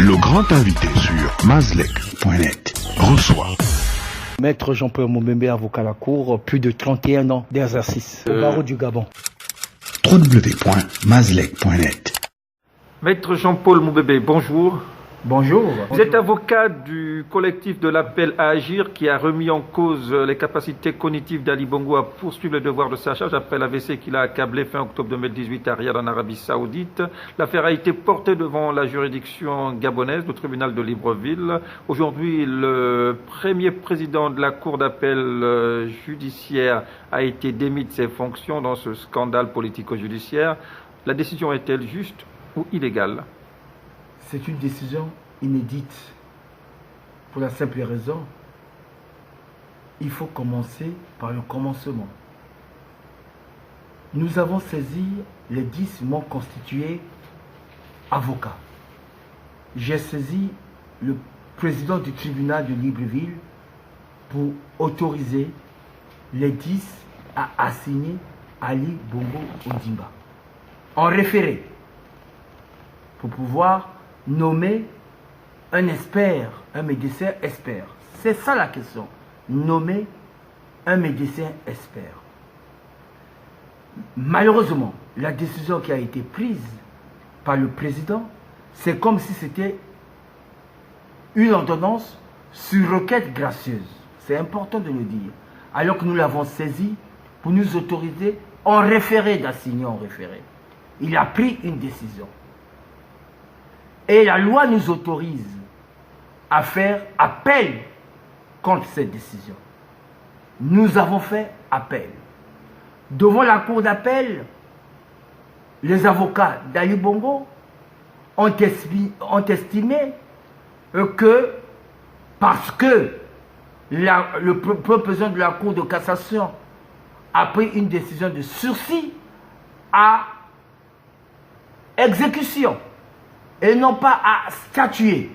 Le grand invité sur Mazlek.net reçoit Maître Jean-Paul Mombembe, avocat à la Cour, plus de 31 ans d'exercice au barreau du Gabon. www.mazlek.net. Maître Jean-Paul Mombembe, bonjour. Bonjour. Vous êtes avocat du collectif de l'appel à agir qui a remis en cause les capacités cognitives d'Ali Bongo à poursuivre le devoir de sa charge après l'AVC qu'il a accablé fin octobre 2018 à Riyad en Arabie Saoudite. L'affaire a été portée devant la juridiction gabonaise, le tribunal de Libreville. Aujourd'hui, le premier président de la cour d'appel judiciaire a été démis de ses fonctions dans ce scandale politico-judiciaire. La décision est-elle juste ou illégale ? C'est une décision inédite pour la simple raison, il faut commencer par le commencement. Nous avons saisi les 10 membres constitués avocats. J'ai saisi le président du tribunal de Libreville pour autoriser les 10 à assigner Ali Bongo Ondimba en référé pour pouvoir nommer un expert, un médecin expert. C'est ça la question. Nommer un médecin expert. Malheureusement, la décision qui a été prise par le président, c'est comme si c'était une ordonnance sur requête gracieuse. C'est important de le dire. Alors que nous l'avons saisi pour nous autoriser en référé d'assigner en référé. Il a pris une décision. Et la loi nous autorise à faire appel contre cette décision. Nous avons fait appel. Devant la cour d'appel, les avocats d'Ali Bongo ont estimé que parce que le président de la cour de cassation a pris une décision de sursis à exécution, et non pas à statuer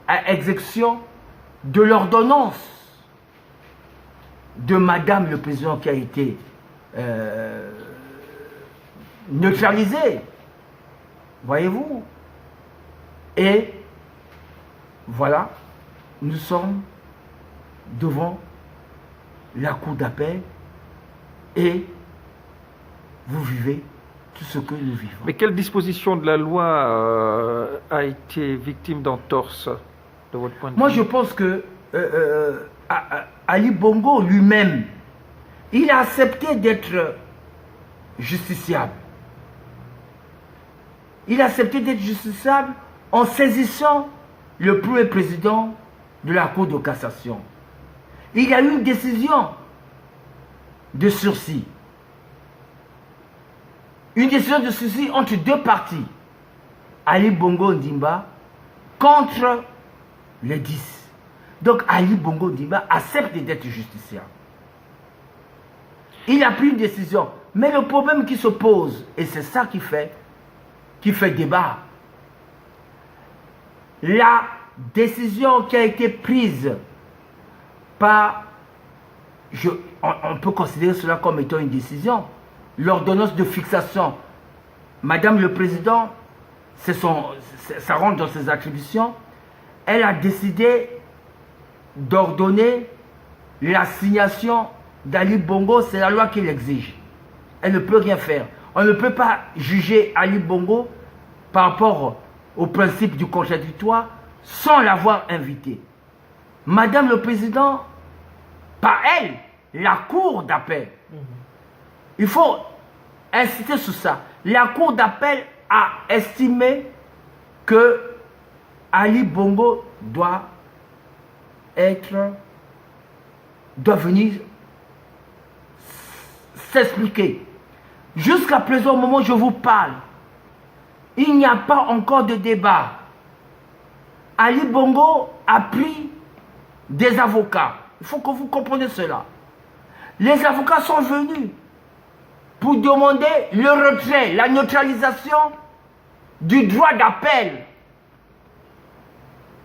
à exécution de l'ordonnance de Madame le Président qui a été neutralisée. Voyez-vous? Et voilà, nous sommes devant la cour d'appel et vous vivez tout ce que nous vivons. Mais quelle disposition de la loi a été victime d'entorse de votre point de vue? Moi, je pense que Ali Bongo lui-même, il a accepté d'être justiciable. Il a accepté d'être justiciable en saisissant le premier président de la Cour de cassation. Il y a eu une décision de sursis. Une décision de sursis entre deux parties. Ali Bongo Ondimba contre les 10. Donc Ali Bongo Ondimba accepte d'être justiciable. Il a pris une décision. Mais le problème qui se pose, et c'est ça qui fait débat, la décision qui a été prise par, on peut considérer cela comme étant une décision, l'ordonnance de fixation. Madame le Président, ça rentre dans ses attributions, elle a décidé d'ordonner l'assignation d'Ali Bongo, c'est la loi qui l'exige. Elle ne peut rien faire. On ne peut pas juger Ali Bongo par rapport au principe du contradictoire sans l'avoir invité. Madame le Président, par elle, la cour d'appel, il faut insister sur ça. La cour d'appel a estimé que Ali Bongo doit venir s'expliquer. Jusqu'à présent, au moment où je vous parle, il n'y a pas encore de débat. Ali Bongo a pris des avocats. Il faut que vous compreniez cela. Les avocats sont venus pour demander le retrait, la neutralisation du droit d'appel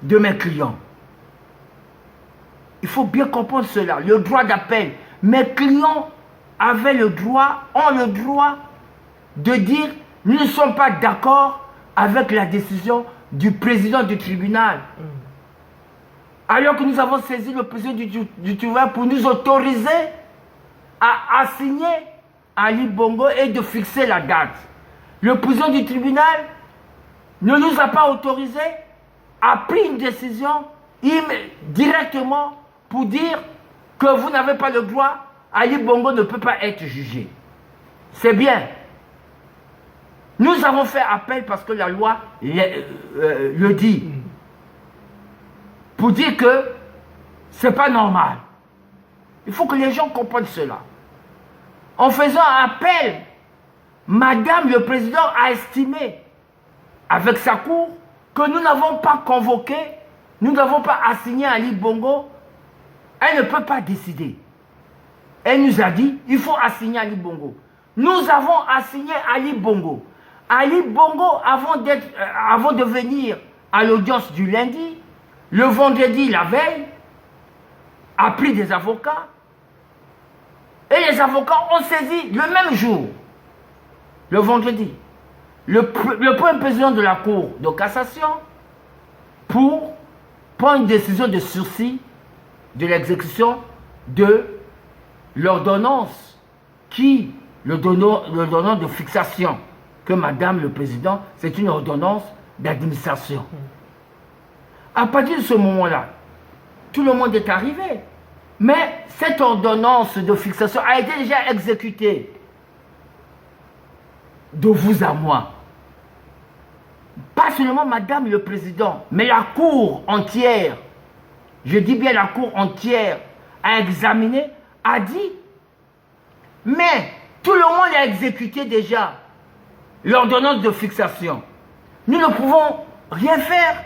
de mes clients. Il faut bien comprendre cela, le droit d'appel. Mes clients ont le droit de dire nous ne sommes pas d'accord avec la décision du président du tribunal. Alors que nous avons saisi le président du tribunal pour nous autoriser à assigner Ali Bongo et de fixer la date. Le président du tribunal ne nous a pas autorisé, a pris une décision directement pour dire que vous n'avez pas le droit, Ali Bongo ne peut pas être jugé. C'est bien. Nous avons fait appel parce que la loi le dit. Pour dire que ce n'est pas normal. Il faut que les gens comprennent cela. En faisant appel, Madame le Président a estimé, avec sa cour, que nous n'avons pas convoqué, nous n'avons pas assigné Ali Bongo. Elle ne peut pas décider. Elle nous a dit, il faut assigner Ali Bongo. Nous avons assigné Ali Bongo. Ali Bongo, avant de venir à l'audience du lundi, le vendredi, la veille, a pris des avocats. Et les avocats ont saisi le même jour, le vendredi, le premier président de la Cour de cassation pour prendre une décision de sursis de l'exécution de l'ordonnance l'ordonnance de fixation que Madame le Président, c'est une ordonnance d'administration. À partir de ce moment-là, tout le monde est arrivé. Mais cette ordonnance de fixation a été déjà exécutée. De vous à moi. Pas seulement Madame le Président, mais la Cour entière, je dis bien la Cour entière, a examiné, a dit, mais tout le monde a exécuté déjà l'ordonnance de fixation. Nous ne pouvons rien faire.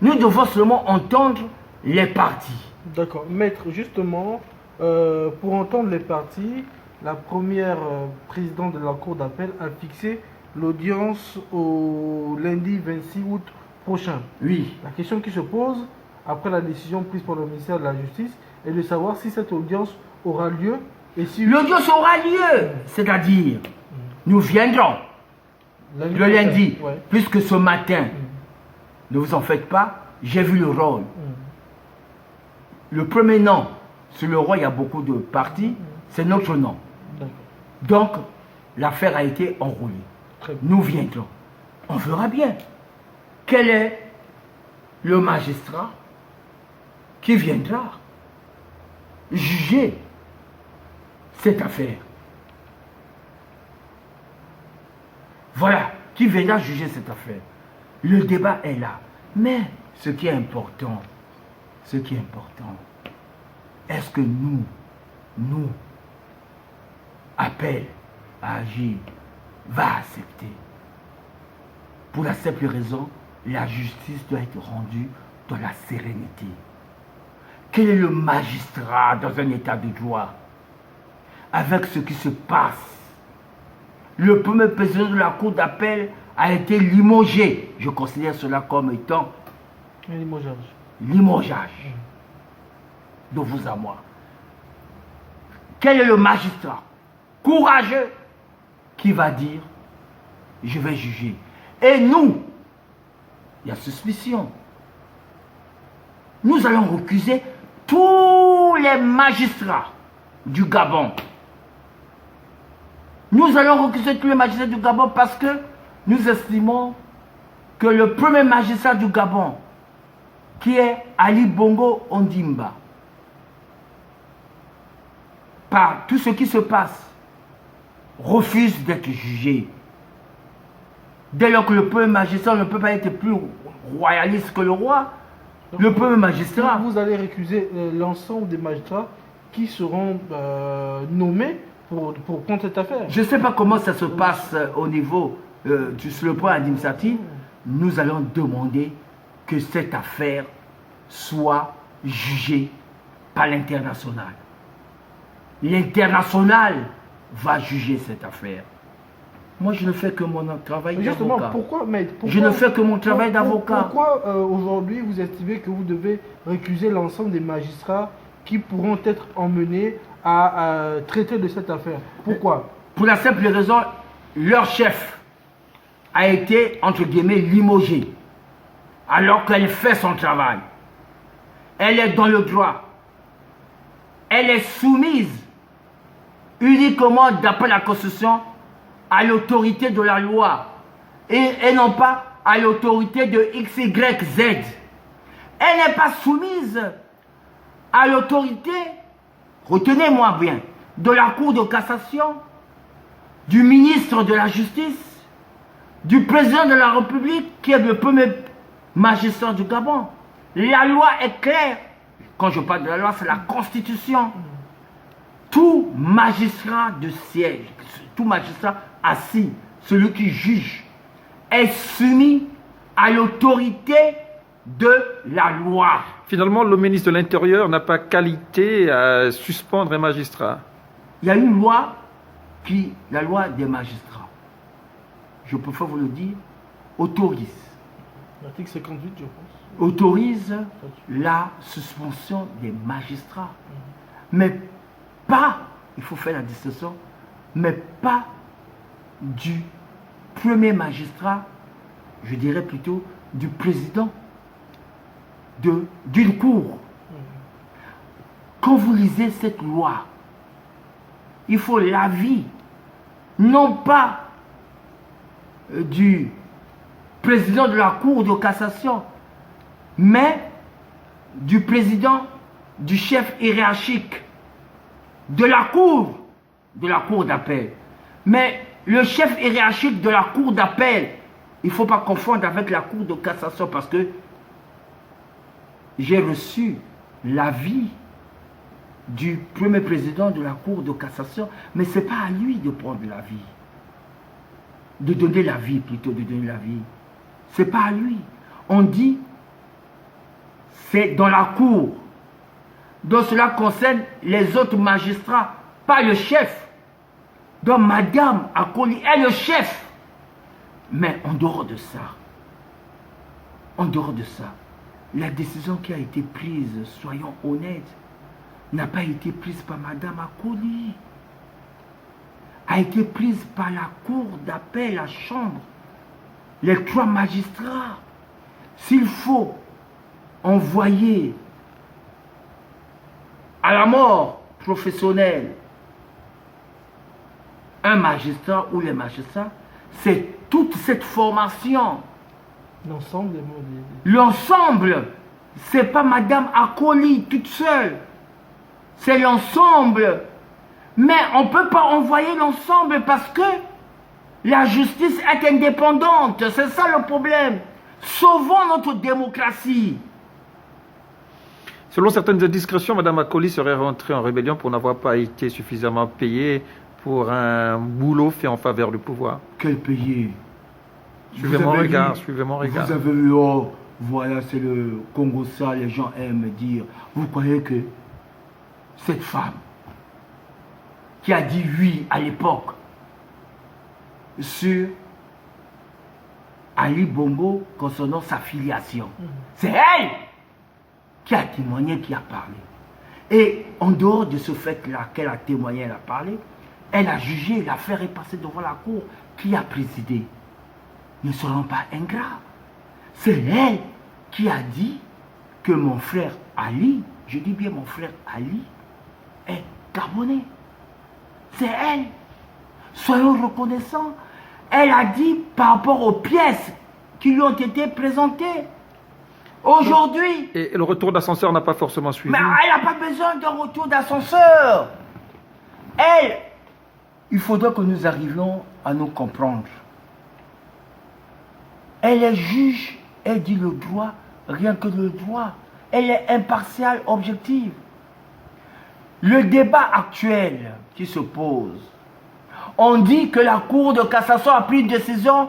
Nous devons seulement entendre les parties. D'accord. Maître, justement, pour entendre les parties, la première présidente de la Cour d'appel a fixé l'audience au lundi 26 août prochain. Oui. La question qui se pose, après la décision prise par le ministère de la Justice, est de savoir si cette audience aura lieu et si... L'audience aura lieu, c'est-à-dire, nous viendrons le lundi, ouais. Puisque ce matin, ne vous en faites pas, j'ai vu le rôle. Le premier nom, sur le roi, il y a beaucoup de partis, c'est notre nom. Donc, l'affaire a été enroulée. Nous viendrons. On verra bien quel est le magistrat qui viendra juger cette affaire. Voilà, qui viendra juger cette affaire. Le débat est là. Mais ce qui est important, est-ce que nous, appel à agir, va accepter? Pour la simple raison, la justice doit être rendue dans la sérénité. Quel est le magistrat dans un état de droit? Avec ce qui se passe, le premier président de la Cour d'appel a été limogé. Je considère cela comme étant limogeage. De vous à moi. Quel est le magistrat courageux qui va dire je vais juger? Et nous, il y a suspicion. Nous allons recuser tous les magistrats du Gabon. Nous allons recuser tous les magistrats du Gabon parce que nous estimons que le premier magistrat du Gabon, qui est Ali Bongo Ondimba, par tout ce qui se passe, refuse d'être jugé. Dès lors que le premier magistrat ne peut pas être plus royaliste que le roi, donc, le premier magistrat... Vous allez récuser l'ensemble des magistrats qui seront nommés pour prendre cette affaire. Je ne sais pas comment ça se passe au niveau, sur le point administratif. Nous allons demander que cette affaire soit jugée par l'international. L'international va juger cette affaire. Moi, je ne fais que mon travail d'avocat. Pourquoi, je ne fais que mon travail d'avocat. Pourquoi aujourd'hui vous estimez que vous devez récuser l'ensemble des magistrats qui pourront être emmenés à traiter de cette affaire? Pourquoi? Pour la simple raison, leur chef a été, entre guillemets, limogé. alors qu'elle fait son travail. Elle est dans le droit. Elle est soumise uniquement d'après la Constitution à l'autorité de la loi et non pas à l'autorité de XYZ. Elle n'est pas soumise à l'autorité, retenez-moi bien, de la Cour de cassation, du ministre de la Justice, du président de la République, qui est le premier magistrat du Gabon. La loi est claire. Quand je parle de la loi, c'est la Constitution. Tout magistrat de siège, tout magistrat assis, celui qui juge, est soumis à l'autorité de la loi. Finalement, le ministre de l'Intérieur n'a pas qualité à suspendre un magistrat. Il y a une loi la loi des magistrats, je préfère vous le dire, autorise. L'article 58, je pense. Autorise la suspension des magistrats. Mais pas, il faut faire la distinction, mais pas du premier magistrat, je dirais plutôt du président d'une cour. Quand vous lisez cette loi, il faut l'avis, non pas du président de la Cour de cassation, mais du président, du chef hiérarchique de la Cour d'appel. Mais le chef hiérarchique de la Cour d'appel, il ne faut pas confondre avec la Cour de cassation parce que j'ai reçu l'avis du premier président de la Cour de cassation, mais ce n'est pas à lui de prendre l'avis, de donner l'avis plutôt, de donner l'avis. Ce n'est pas à lui. On dit, c'est dans la Cour. Donc cela concerne les autres magistrats, pas le chef. Donc Madame Akoli est le chef. Mais en dehors de ça, la décision qui a été prise, soyons honnêtes, n'a pas été prise par Madame Akoli, a été prise par la Cour d'appel, la Chambre, les 3 magistrats. S'il faut envoyer à la mort professionnelle un magistrat ou les magistrats, c'est toute cette formation. L'ensemble des mots. L'ensemble, c'est pas Madame Akoli toute seule. C'est l'ensemble. Mais on ne peut pas envoyer l'ensemble parce que la justice est indépendante. C'est ça le problème. Sauvons notre démocratie. Selon certaines indiscrétions, Mme Akoli serait rentrée en rébellion pour n'avoir pas été suffisamment payée pour un boulot fait en faveur du pouvoir. Quel payé? Suivez mon regard. Vous avez vu, oh, voilà, c'est le Congo ça, les gens aiment dire. Vous croyez que cette femme qui a dit oui à l'époque sur Ali Bongo concernant sa filiation, c'est elle qui a témoigné, qui a parlé. Et en dehors de ce fait-là qu'elle a témoigné, elle a parlé, elle a jugé, l'affaire est passée devant la cour. Qui a présidé? Ne serons pas ingrats. C'est elle qui a dit que mon frère Ali, je dis bien mon frère Ali, est gabonais. C'est elle. Soyons reconnaissants. Elle a dit par rapport aux pièces qui lui ont été présentées. Aujourd'hui. Et le retour d'ascenseur n'a pas forcément suivi. Mais elle n'a pas besoin d'un retour d'ascenseur. Elle, il faudra que nous arrivions à nous comprendre. Elle est juge, elle dit le droit, rien que le droit. Elle est impartiale, objective. Le débat actuel qui se pose, on dit que la Cour de cassation a pris une décision,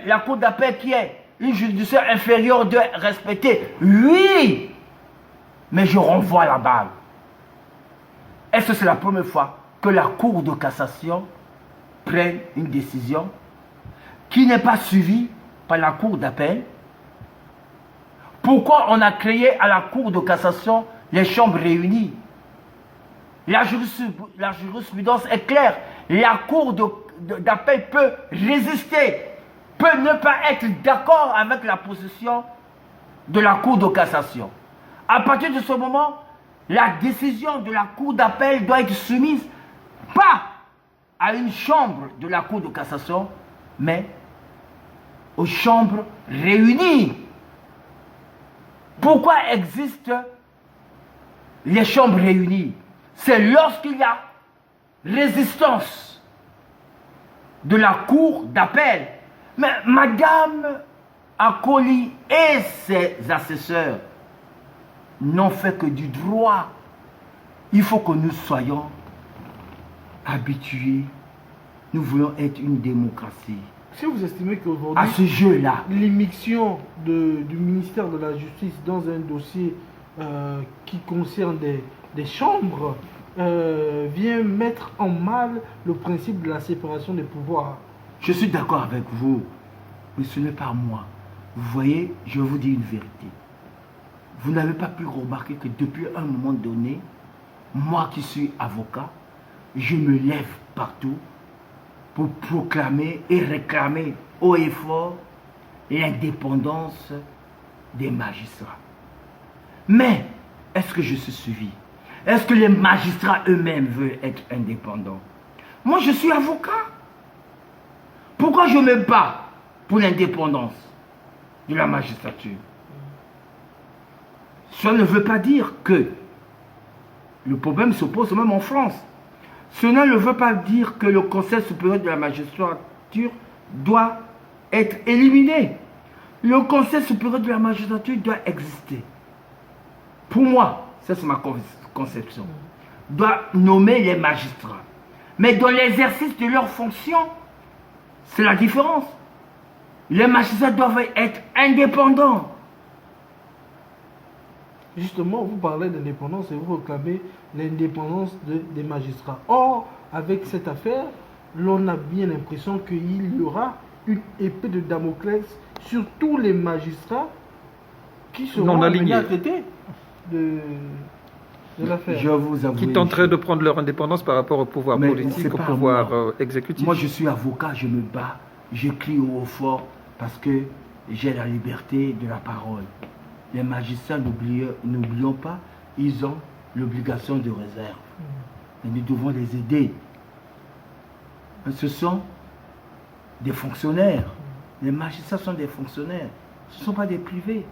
la Cour d'appel qui est une juridiction inférieure doit respecter. Oui, mais je renvoie la balle. Est-ce que c'est la première fois que la Cour de cassation prenne une décision qui n'est pas suivie par la Cour d'appel? Pourquoi on a créé à la Cour de cassation les chambres réunies? La jurisprudence est claire. La Cour d'appel peut résister, peut ne pas être d'accord avec la position de la Cour de cassation. À partir de ce moment, la décision de la Cour d'appel doit être soumise pas à une chambre de la Cour de cassation, mais aux chambres réunies. Pourquoi existent les chambres réunies? C'est lorsqu'il y a résistance de la Cour d'appel. Mais Madame Akoli et ses assesseurs n'ont fait que du droit. Il faut que nous soyons habitués. Nous voulons être une démocratie. Si vous estimez qu'aujourd'hui, À ce jeu-là, l'immixtion du ministère de la Justice dans un dossier qui concerne des chambres vient mettre en mal le principe de la séparation des pouvoirs. je suis d'accord avec vous, mais ce n'est pas moi. Vous voyez, je vous dis une vérité. Vous n'avez pas pu remarquer que depuis un moment donné, moi qui suis avocat, je me lève partout pour proclamer et réclamer haut et fort l'indépendance des magistrats. Mais, est-ce que je suis suivi? Est-ce que les magistrats eux-mêmes veulent être indépendants? Moi, je suis avocat. Pourquoi je me bats pour l'indépendance de la magistrature? Cela ne veut pas dire que le problème se pose même en France. Cela ne veut pas dire que le Conseil supérieur de la magistrature doit être éliminé. Le Conseil supérieur de la magistrature doit exister. Pour moi, ça c'est ma conception, doit nommer les magistrats. Mais dans l'exercice de leurs fonctions, c'est la différence. Les magistrats doivent être indépendants. Justement, vous parlez d'indépendance et vous réclamez l'indépendance des magistrats. Or, avec cette affaire, l'on a bien l'impression qu'il y aura une épée de Damoclès sur tous les magistrats qui seront amenés à traiter de l'affaire. Je vous avoue. Qui tenteraient de prendre leur indépendance par rapport au pouvoir politique, au pouvoir exécutif. Moi, je suis avocat, je me bats, je crie au haut fort parce que j'ai la liberté de la parole. Les magistrats, n'oublions pas, ils ont l'obligation de réserve. Et nous devons les aider. Ce sont des fonctionnaires. Les magistrats sont des fonctionnaires. Ce ne sont pas des privés.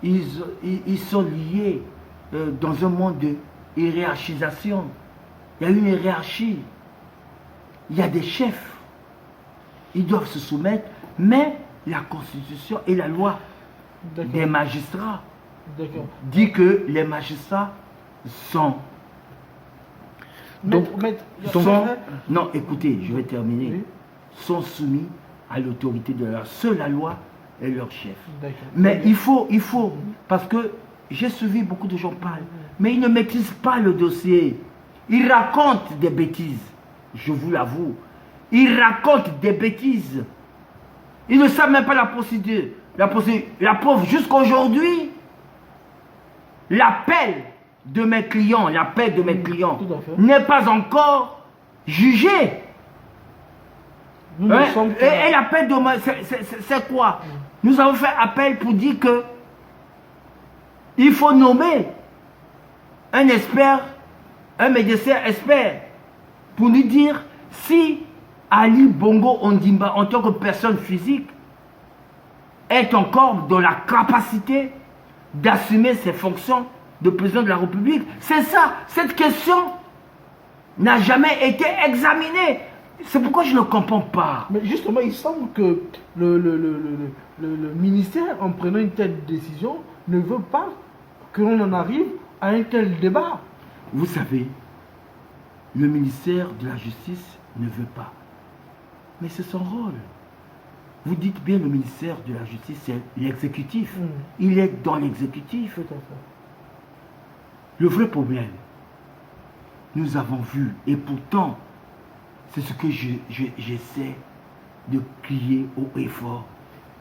Ils sont liés dans un monde de hiérarchisation. Il y a une hiérarchie. Il y a des chefs. Ils doivent se soumettre, mais la Constitution et la loi des magistrats dit que les magistrats sont... Non, écoutez, je vais terminer. Oui. Sont soumis à l'autorité de la loi et leur chef. Mais il faut, parce que j'ai suivi beaucoup de gens parlent, mais ils ne maîtrisent pas le dossier. Ils racontent des bêtises, je vous l'avoue. Ils racontent des bêtises. Ils ne savent même pas la procédure. La preuve, jusqu'aujourd'hui, l'appel de mes clients, n'est pas encore jugé. Et l'appel de moi, c'est quoi? Nous avons fait appel pour dire que il faut nommer un expert, un médecin expert, pour nous dire si Ali Bongo Ondimba, en tant que personne physique, est encore dans la capacité d'assumer ses fonctions de président de la République. C'est ça, cette question n'a jamais été examinée. C'est pourquoi je ne comprends pas. Mais justement, il semble que le ministère, en prenant une telle décision, ne veut pas que l'on en arrive à un tel débat. Vous savez, le ministère de la Justice ne veut pas. Mais c'est son rôle. Vous dites bien le ministère de la Justice, c'est l'exécutif. Il est dans l'exécutif. Le vrai problème, nous avons vu, et pourtant, c'est ce que j'essaie de crier haut et fort.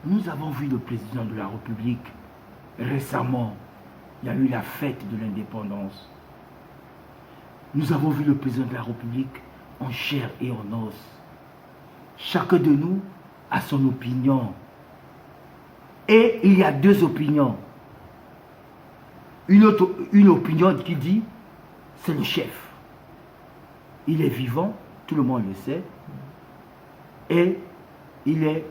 Nous avons vu le président de la République récemment. Il y a eu la fête de l'indépendance. Nous avons vu le président de la République en chair et en os. Chacun de nous a son opinion. Et il y a deux opinions. Une opinion qui dit, c'est le chef. Il est vivant, tout le monde le sait. Et il est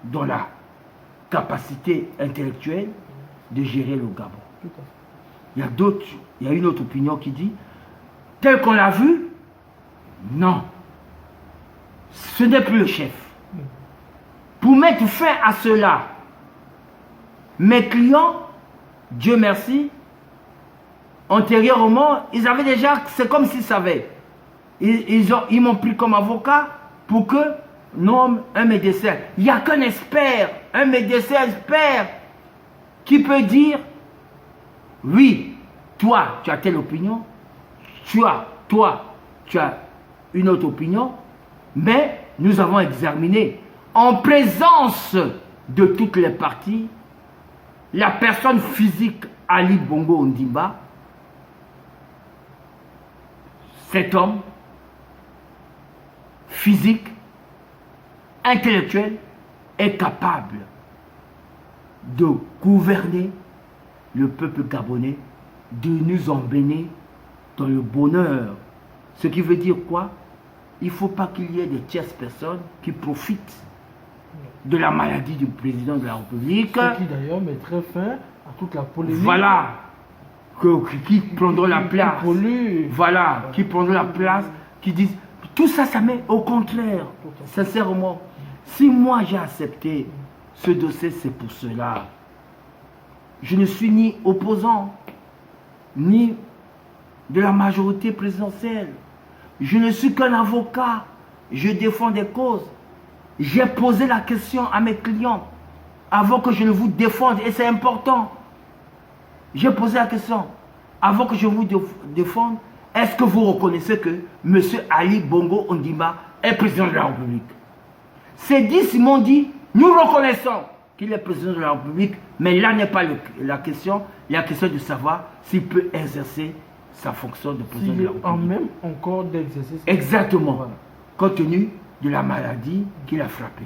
dans la capacité intellectuelle de gérer le Gabon. Il y a une autre opinion qui dit, tel qu'on l'a vu, non, ce n'est plus le chef. Pour mettre fin à cela, mes clients, Dieu merci, antérieurement, ils avaient déjà, c'est comme s'ils savaient. Ils m'ont pris comme avocat pour que nomme un médecin. Il n'y a qu'un expert, un médecin expert qui peut dire, oui, toi, tu as telle opinion, toi, tu as une autre opinion, mais nous avons examiné en présence de toutes les parties la personne physique Ali Bongo Ondimba, cet homme physique, intellectuel, est capable de gouverner le peuple gabonais, de nous emmener dans le bonheur. Ce qui veut dire quoi? Il ne faut pas qu'il y ait des tierces personnes qui profitent de la maladie du président de la République. Ce qui d'ailleurs mettrait fin à toute la polémique. Voilà. Qui prendront la place. Voilà. Qui prendront la place. Qui disent. Tout ça, ça met au contraire. Sincèrement. Si moi j'ai accepté ce dossier, c'est pour cela. Je ne suis ni opposant, ni de la majorité présidentielle. Je ne suis qu'un avocat. Je défends des causes. J'ai posé la question à mes clients avant que je ne vous défende, et c'est important. J'ai posé la question avant que je vous défende. Est-ce que vous reconnaissez que M. Ali Bongo Ondimba est président de la République? Ces 10 m'ont dit, nous reconnaissons qu'il est président de la République, mais là n'est pas la question. Il y a la question de savoir s'il peut exercer sa fonction de président de la République. En même encore d'exercer. Exactement. Voilà. Compte tenu de la maladie qui l'a frappé.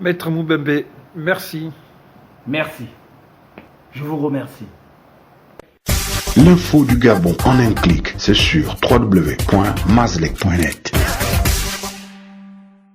Maître Moubembe, merci. Merci. Je vous remercie. L'info du Gabon en un clic, c'est sur www.mazlek.net.